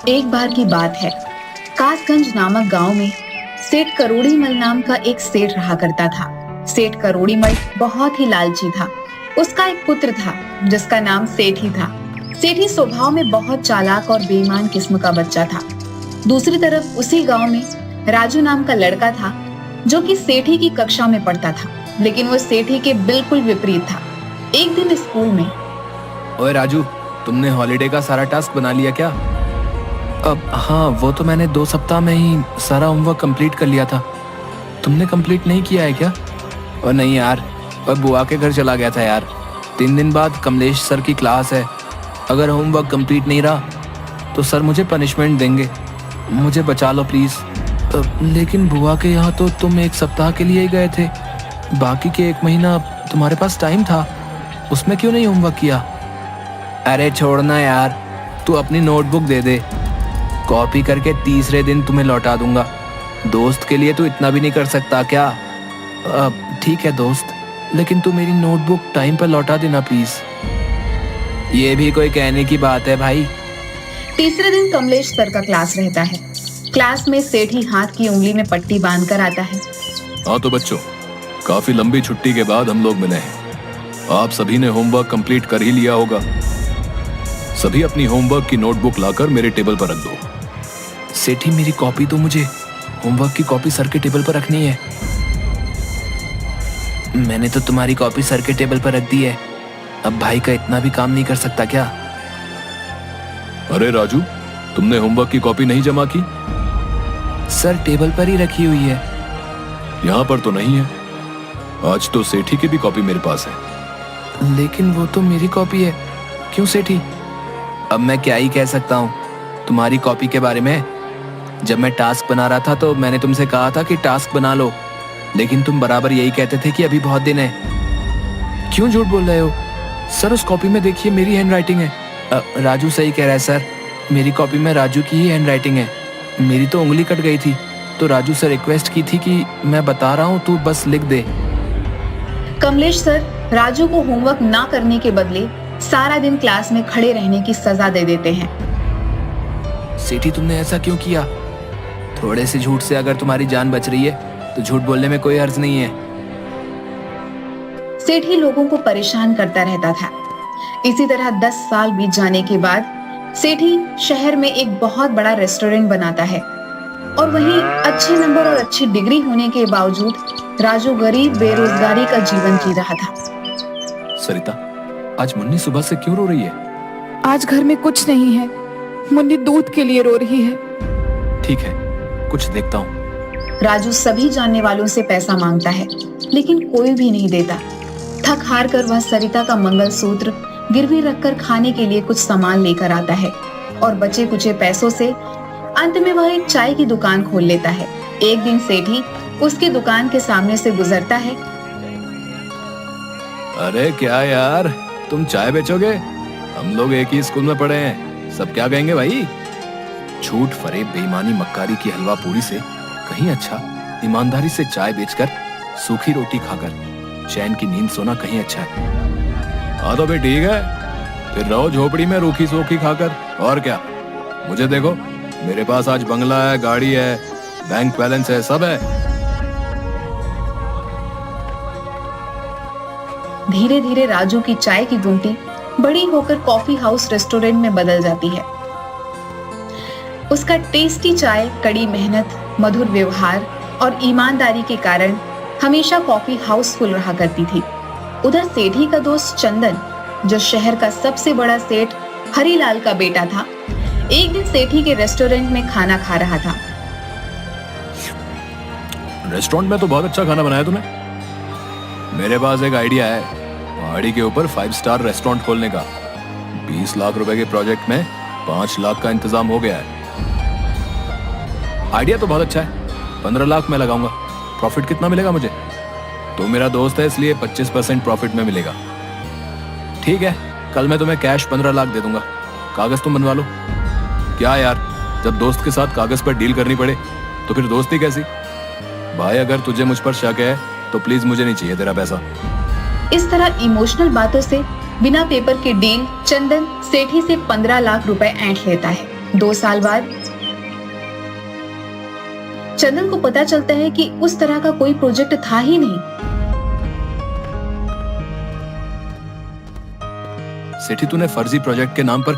एक बार की बात है, कासगंज नामक गांव में सेठ करोड़ीमल नाम का एक सेठ रहा करता था। सेठ करोड़ीमल बहुत ही लालची था। उसका एक पुत्र था जिसका नाम सेठी था। सेठी स्वभाव में बहुत चालाक और बेईमान किस्म का बच्चा था। दूसरी तरफ उसी गांव में राजू नाम का लड़का था जो कि सेठी की कक्षा में पढ़ता था, लेकिन वो सेठी के बिल्कुल विपरीत था। एक दिन स्कूल में, ओए राजू, तुमने हॉलिडे का सारा टास्क बना लिया क्या? अब हाँ, वो तो मैंने 2 सप्ताह में ही सारा होमवर्क कंप्लीट कर लिया था। तुमने कंप्लीट नहीं किया है क्या? और नहीं यार, और बुआ के घर चला गया था यार। 3 दिन बाद कमलेश सर की क्लास है। अगर होमवर्क कंप्लीट नहीं रहा तो सर मुझे पनिशमेंट देंगे। मुझे बचा लो प्लीज़। लेकिन बुआ के यहाँ तो तुम 1 सप्ताह के लिए ही गए थे, बाकी के 1 महीना तुम्हारे पास टाइम था, उसमें क्यों नहीं होमवर्क किया? अरे छोड़ना यार, तू अपनी नोटबुक दे दे, कॉपी करके तीसरे दिन तुम्हें लौटा दूंगा। दोस्त के लिए तू इतना भी नहीं कर सकता क्या? ठीक है दोस्त, लेकिन तू मेरी नोटबुक टाइम पर लौटा देना प्लीज। ये भी कोई कहने की बात है भाई। तीसरे दिन कमलेश सर का क्लास रहता है। क्लास में सेठी हाथ की उंगली में पट्टी बांधकर आता है। हाँ तो बच्चों, काफी लंबी छुट्टी के बाद हम लोग मिले हैं। आप सभी ने होमवर्क कंप्लीट कर ही लिया होगा। सभी अपनी होमवर्क की नोटबुक लाकर मेरे टेबल पर रख दो। सेठी, मेरी कॉपी तो मुझे होमवर्क की कॉपी सर के टेबल पर रखनी है। मैंने तो तुम्हारी कॉपी सर के टेबल पर रख दी है। अब भाई का इतना भी काम नहीं कर सकता क्या? अरे राजू, तुमने होमवर्क की कॉपी नहीं जमा की? सर टेबल पर ही रखी हुई है। यहाँ पर तो नहीं है। आज तो सेठी की भी कॉपी मेरे पास है। लेकिन वो तो मेरी कॉपी है। क्यों सेठी? अब मैं क्या ही कह सकता हूँ तुम्हारी कॉपी के बारे में। जब मैं टास्क बना रहा था तो मैंने तुमसे कहा था कि टास्क बना लो, लेकिन तुम बराबर यही कहते थे कि अभी बहुत दिन है। क्यों झूठ बोल रहे हो सर? उस कॉपी में देखिए, मेरी हैंडराइटिंग है। राजू सही कह रहा है सर, मेरी कॉपी में राजू की ही हैंडराइटिंग है। मेरी तो उंगली कट गई थी तो राजू से रिक्वेस्ट की थी कि मैं बता रहा हूँ, तू बस लिख दे। कमलेश सर राजू को होमवर्क ना करने के बदले सारा दिन क्लास में खड़े रहने की सजा दे देते हैं। सेठी, तुमने ऐसा क्यों किया? थोड़े से झूठ से अगर तुम्हारी जान बच रही है तो झूठ बोलने में कोई अर्ज नहीं है। सेठी लोगों को परेशान करता रहता था। इसी तरह 10 साल बीत जाने के बाद सेठी शहर में एक बहुत बड़ा रेस्टोरेंट बनाता है, और वहीं अच्छे नंबर और अच्छी डिग्री होने के बावजूद राजू गरीब बेरोजगारी का जीवन जी रहा था। सरिता, आज मुन्नी सुबह से क्यों रो रही है? आज घर में कुछ नहीं है, मुन्नी दूध के लिए रो रही है। ठीक है, कुछ देखता हूँ। राजू सभी जानने वालों से पैसा मांगता है, लेकिन कोई भी नहीं देता। थक हार कर वह सरिता का मंगलसूत्र गिरवी रखकर खाने के लिए कुछ सामान लेकर आता है, और बचे कुचे पैसों से अंत में वह एक चाय की दुकान खोल लेता है। एक दिन सेठी उसकी दुकान के सामने से गुजरता है। अरे क्या यार, तुम चाय बेचोगे? हम लोग एक ही स्कूल में पढ़े हैं, सब क्या कहेंगे भाई? झूठ, फरेब, बेईमानी, मक्कारी की हलवा पूरी से कहीं अच्छा ईमानदारी से चाय बेचकर सूखी रोटी खाकर चैन की नींद सोना कहीं अच्छा है। हाँ तो भाई ठीक है, फिर रहो झोपड़ी में रूखी सूखी खाकर, और क्या। मुझे देखो, मेरे पास आज बंगला है, गाड़ी है, बैंक बैलेंस है, सब है। धीरे धीरे राजू की चाय की गुमटी बड़ी होकर कॉफी हाउस रेस्टोरेंट में बदल जाती है। उसका टेस्टी चाय, कड़ी मेहनत, मधुर व्यवहार और ईमानदारी के कारण हमेशा कॉफी हाउस फुल रहा करती थी। उधर सेठी का दोस्त चंदन, जो शहर का सबसे बड़ा सेठ हरीलाल का बेटा था, एक दिन सेठी के रेस्टोरेंट में खाना खा रहा था। रेस्टोरेंट में तो बहुत अच्छा खाना बनाया तूने। मेरे पास एक आइडिया है, पहाड़ी के ऊपर 5 स्टार रेस्टोरेंट खोलने का। 20 लाख रुपए के प्रोजेक्ट में 5 लाख का इंतजाम हो गया है। आइडिया तो बहुत अच्छा है। 15 लाख में लगाऊंगा। प्रॉफिट कितना मिलेगा मुझे? तो मेरा दोस्त है इसलिए 25% प्रॉफिट में मिलेगा। ठीक है, कल मैं तुम्हें कैश 15 लाख दे दूंगा, कागज तुम बनवा लो। क्या यार, जब दोस्त के साथ कागज पर डील करनी पड़े तो फिर दोस्ती कैसी? भाई, अगर तुझे मुझ पर शक है तो प्लीज मुझे नहीं चाहिए तेरा पैसा। इस तरह इमोशनल बातों से बिना पेपर के डील चंदन सेठी से 15 लाख रुपए ऐंठ लेता है। 2 साल बाद चंदन को पता चलता है कि उस तरह का कोई प्रोजेक्ट था ही नहीं। सेठी, तूने फर्जी प्रोजेक्ट के नाम पर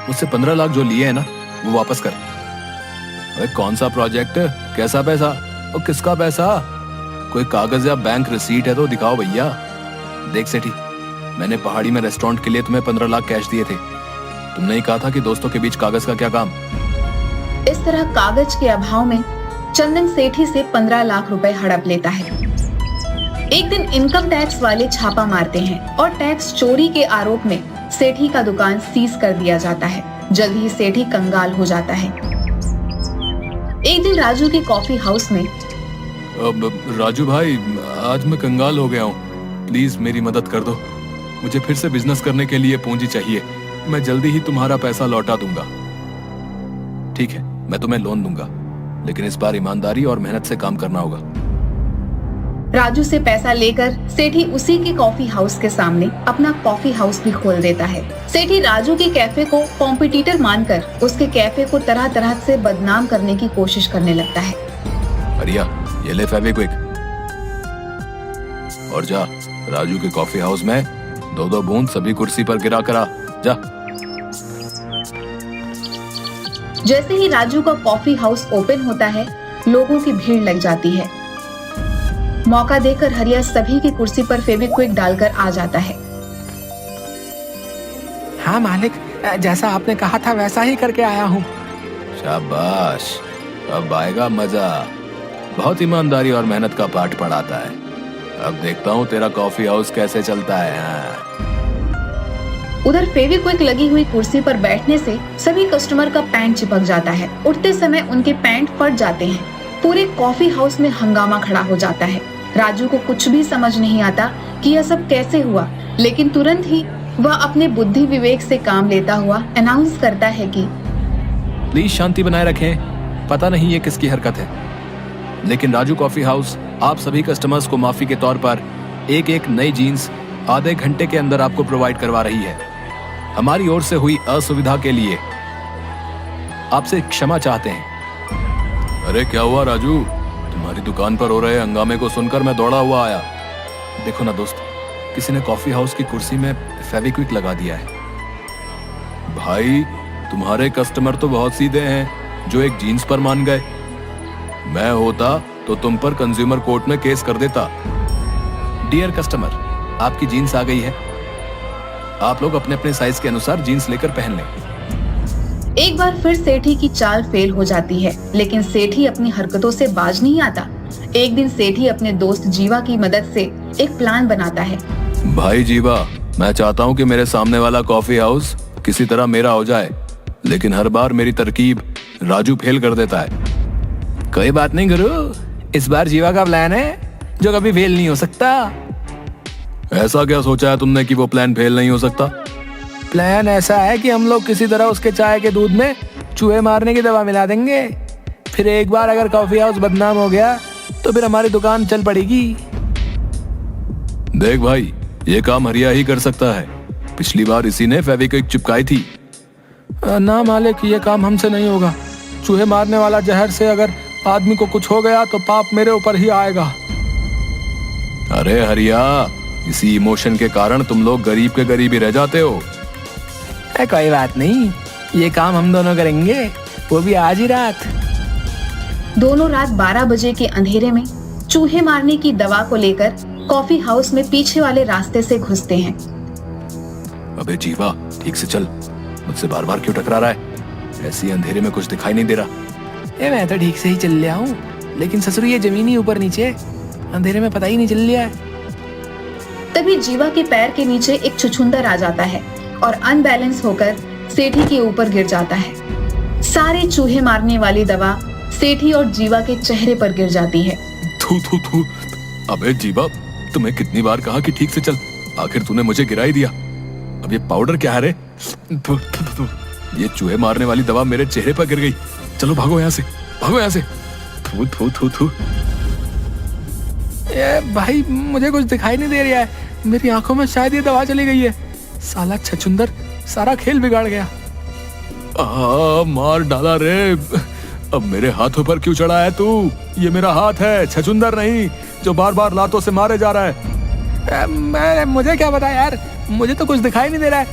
मुझसे 15 लाख जो लिए हैं ना, वो वापस कर। अरे कौन सा प्रोजेक्ट, कैसा पैसा और किसका पैसा? कोई कागज या बैंक रिसीट है तो दिखाओ भैया। देख सेठी, मैंने पहाड़ी में रेस्टोरेंट के लिए तुम्हें 15 लाख कैश दिए थे। तुमने ही कहा था कि दोस्तों के बीच कागज का क्या काम। इस तरह कागज के अभाव में चंदन सेठी से 15 लाख रुपए हड़प लेता है। एक दिन इनकम टैक्स वाले छापा मारते हैं और टैक्स चोरी के आरोप में सेठी का दुकान सीज कर दिया जाता है। जल्द ही सेठी कंगाल हो जाता है। एक दिन राजू के कॉफी हाउस में, राजू भाई, आज मैं कंगाल हो गया हूँ, प्लीज मेरी मदद कर दो। मुझे फिर से बिजनेस करने के लिए पूंजी चाहिए। मैं जल्दी ही तुम्हारा पैसा लौटा दूंगा। ठीक है, मैं तुम्हें लोन दूंगा, लेकिन इस बार ईमानदारी और मेहनत से काम करना होगा। राजू से पैसा लेकर सेठी उसी के कॉफी हाउस के सामने अपना कॉफी हाउस भी खोल देता है। सेठी राजू के कैफे को कॉम्पिटिटर मानकर उसके कैफे को तरह तरह से बदनाम करने की कोशिश करने लगता है। अरिया, ये ले फेविक्विक और जा राजू के कॉफी हाउस में 2-2 बूंद सभी कुर्सी पर गिरा करा। जा। जैसे ही राजू का कॉफी हाउस ओपन होता है, लोगों की भीड़ लग जाती है। मौका देकर हरिया सभी की कुर्सी पर फेविक्विक डालकर आ जाता है। हाँ मालिक, जैसा आपने कहा था वैसा ही करके आया हूँ। शाबाश, अब आएगा मजा। बहुत ईमानदारी और मेहनत का पाठ पढ़ाता है। अब देखता हूँ तेरा कॉफी हाउस कैसे चलता है। उधर फेविक्विक लगी हुई कुर्सी पर बैठने से सभी कस्टमर का पैंट चिपक जाता है। उठते समय उनके पैंट फट जाते हैं। पूरे कॉफी हाउस में हंगामा खड़ा हो जाता है। राजू को कुछ भी समझ नहीं आता कि यह सब कैसे हुआ, लेकिन तुरंत ही वह अपने बुद्धि विवेक से काम लेता हुआ अनाउंस करता है कि प्लीज शांति बनाए रखें। पता नहीं ये किसकी हरकत है, लेकिन राजू कॉफी हाउस आप सभी कस्टमर्स को माफी के तौर पर एक नई जीन्स आधे घंटे के अंदर आपको प्रोवाइड करवा रही है। हमारी ओर से हुई असुविधा के लिए आपसे क्षमा चाहते हैं। अरे क्या हुआ राजू, तुम्हारी दुकान पर हो रहे हंगामे को सुनकर मैं दौड़ा हुआ आया। देखो ना दोस्त, किसी ने कॉफी हाउस की कुर्सी में फेविक्विक लगा दिया है। भाई, तुम्हारे कस्टमर तो बहुत सीधे हैं जो एक जीन्स पर मान गए। मैं होता तो तुम पर कंज्यूमर कोर्ट में केस कर देता। डियर कस्टमर, आपकी जीन्स आ गई है। आप लोग अपने अपने साइज के अनुसार जीन्स लेकर पहन लें। एक बार फिर सेठी की चाल फेल हो जाती है, लेकिन सेठी अपनी हरकतों से बाज नहीं आता। एक दिन सेठी अपने दोस्त जीवा की मदद से एक प्लान बनाता है। भाई जीवा, मैं चाहता हूँ कि मेरे सामने वाला कॉफी हाउस किसी तरह मेरा हो जाए, लेकिन हर बार मेरी तरकीब राजू फेल कर देता है। कोई बात नहीं गुरु, इस बार जीवा का प्लान है जो कभी फेल नहीं हो सकता। ऐसा क्या सोचा है तुमने कि वो प्लान फेल नहीं हो सकता? प्लान ऐसा है कि हम लोग किसी तरह उसके चाय के दूध में चूहे मारने की दवा मिला देंगे। फिर एक बार अगर कॉफी हाउस बदनाम हो गया तो फिर हमारी दुकान चल पड़ेगी। देख भाई, ये काम हरिया ही कर सकता है। पिछली बार इसी ने फेविक्विक चिपकाई थी। ना मालिक, ये काम हमसे नहीं होगा। चूहे मारने वाला जहर से अगर आदमी को कुछ हो गया तो पाप मेरे ऊपर ही आएगा। अरे हरिया, इसी इमोशन के कारण तुम लोग गरीब के गरीब ही रह जाते हो। कोई बात नहीं, ये काम हम दोनों करेंगे, वो भी आज ही रात। दोनों रात 12 बजे के अंधेरे में चूहे मारने की दवा को लेकर कॉफी हाउस में पीछे वाले रास्ते से घुसते हैं। अबे जीवा, ठीक से चल, मुझसे बार बार क्यों टकरा रहा है? ऐसी अंधेरे में कुछ दिखाई नहीं दे रहा। मैं तो ठीक से ही चल लिया हूँ, लेकिन ससुर ये जमीन ही ऊपर नीचे, अंधेरे में पता ही नहीं चल लिया है। तभी जीवा के पैर के नीचे एक छुछुंदर आ जाता है और अनबैलेंस होकर सेठी के ऊपर गिर जाता है। सारे चूहे मारने वाली दवा सेठी और जीवा के चेहरे पर गिर जाती है। थू थू थू। अबे जीवा, तुम्हें कितनी बार कहा कि ठीक से चल, आखिर तूने मुझे गिरा ही दिया। अब ये पाउडर क्या है रे? थू, थू, थू, थू। ये चूहे मारने वाली दवा मेरे चेहरे पर गिर गई। चलो भागो यहाँ से, भागो यहाँ से। थू थू थू थू। भाई, मुझे कुछ दिखाई नहीं दे रहा है। मेरी आंखों में शायद ये दवा चली गई है। साला छछुंदर सारा खेल बिगाड़ गया। मार डाला रे। अब मेरे हाथों पर क्यों चढ़ा है तू? ये मेरा हाथ है, छछुंदर नहीं, जो बार बार लातों से मारे जा रहा है। मुझे क्या पता यार, मुझे तो कुछ दिखाई नहीं दे रहा है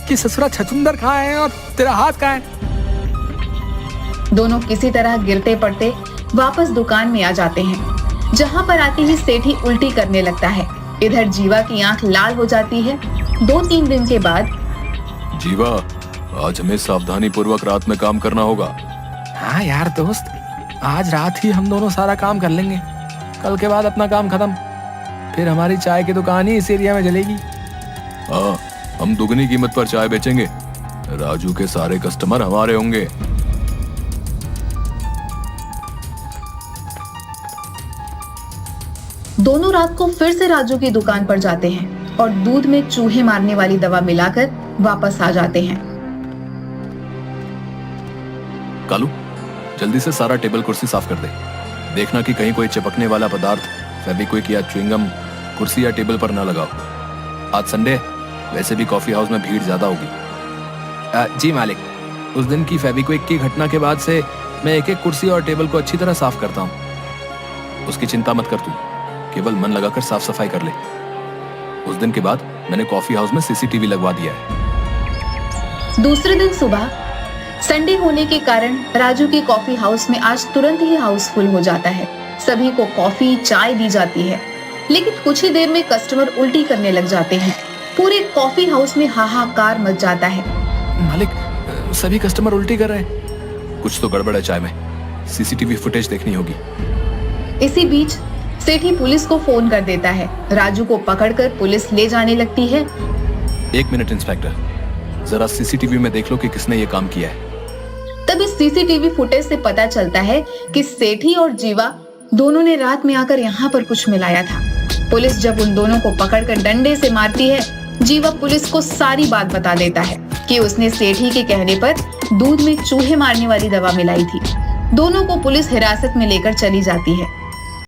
कि ससुरा छछुंदर कहाँ है और तेरा हाथ कहाँ है। दोनों किसी तरह गिरते पड़ते वापस दुकान में आ जाते हैं, जहाँ पर आते ही सेठी उल्टी करने लगता है। इधर जीवा की आंख लाल हो जाती है। 2-3 दिन के बाद जीवा, आज हमें सावधानी पूर्वक रात में काम करना होगा। हाँ यार दोस्त, आज रात ही हम दोनों सारा काम कर लेंगे। कल के बाद अपना काम खत्म, फिर हमारी चाय की दुकान ही इस एरिया में चलेगी। हाँ, हम दुगनी कीमत पर चाय बेचेंगे। राजू के सारे कस्टमर हमारे होंगे। दोनों रात को फिर से राजू की दुकान पर जाते हैं और दूध में चूहे मारने वाली दवा मिलाकर वापस आ जाते हैं। कालू, जल्दी से सारा टेबल कुर्सी साफ कर दे। देखना कि कहीं कोई चिपकने वाला पदार्थ, फेविक्विक या च्युइंगम कुर्सी या टेबल पर ना लगाओ। आज संडे, वैसे भी कॉफी हाउस में भीड़ ज्यादा होगी। जी मालिक, उस दिन की फेविक्विक की घटना के बाद से मैं एक एक कुर्सी और टेबल को अच्छी तरह साफ करता हूँ। उसकी चिंता मत कर तू, केवल मन लगाकर साफ सफाई कर ले। उस दिन के बाद मैंने कॉफी हाउस में सीसीटीवी लगवा दिया है। दूसरे दिन सुबह, संडे होने के कारण राजू के कॉफी हाउस में आज तुरंत ही हाउसफुल हो जाता है। सभी को कॉफी चाय दी जाती है, लेकिन कुछ ही देर में कस्टमर उल्टी करने लग जाते हैं। पूरे कॉफी हाउस में हाहाकार मच जाता है। मालिक, सभी कस्टमर उल्टी कर रहे हैं। कुछ तो गड़बड़ है चाय में, सीसीटीवी फुटेज देखनी होगी। इसी बीच सेठी पुलिस को फोन कर देता है। राजू को पकड़कर पुलिस ले जाने लगती है। 1 मिनट इंस्पेक्टर, जरा सीसीटीवी में देख लो कि किसने ये काम किया है। तभी सीसीटीवी फुटेज से पता चलता है कि सेठी और जीवा दोनों ने रात में आकर यहाँ पर कुछ मिलाया था। पुलिस जब उन दोनों को पकड़कर डंडे से मारती है, जीवा पुलिस को सारी बात बता देता है कि उसने सेठी के कहने पर दूध में चूहे मारने वाली दवा मिलाई थी। दोनों को पुलिस हिरासत में लेकर चली जाती है।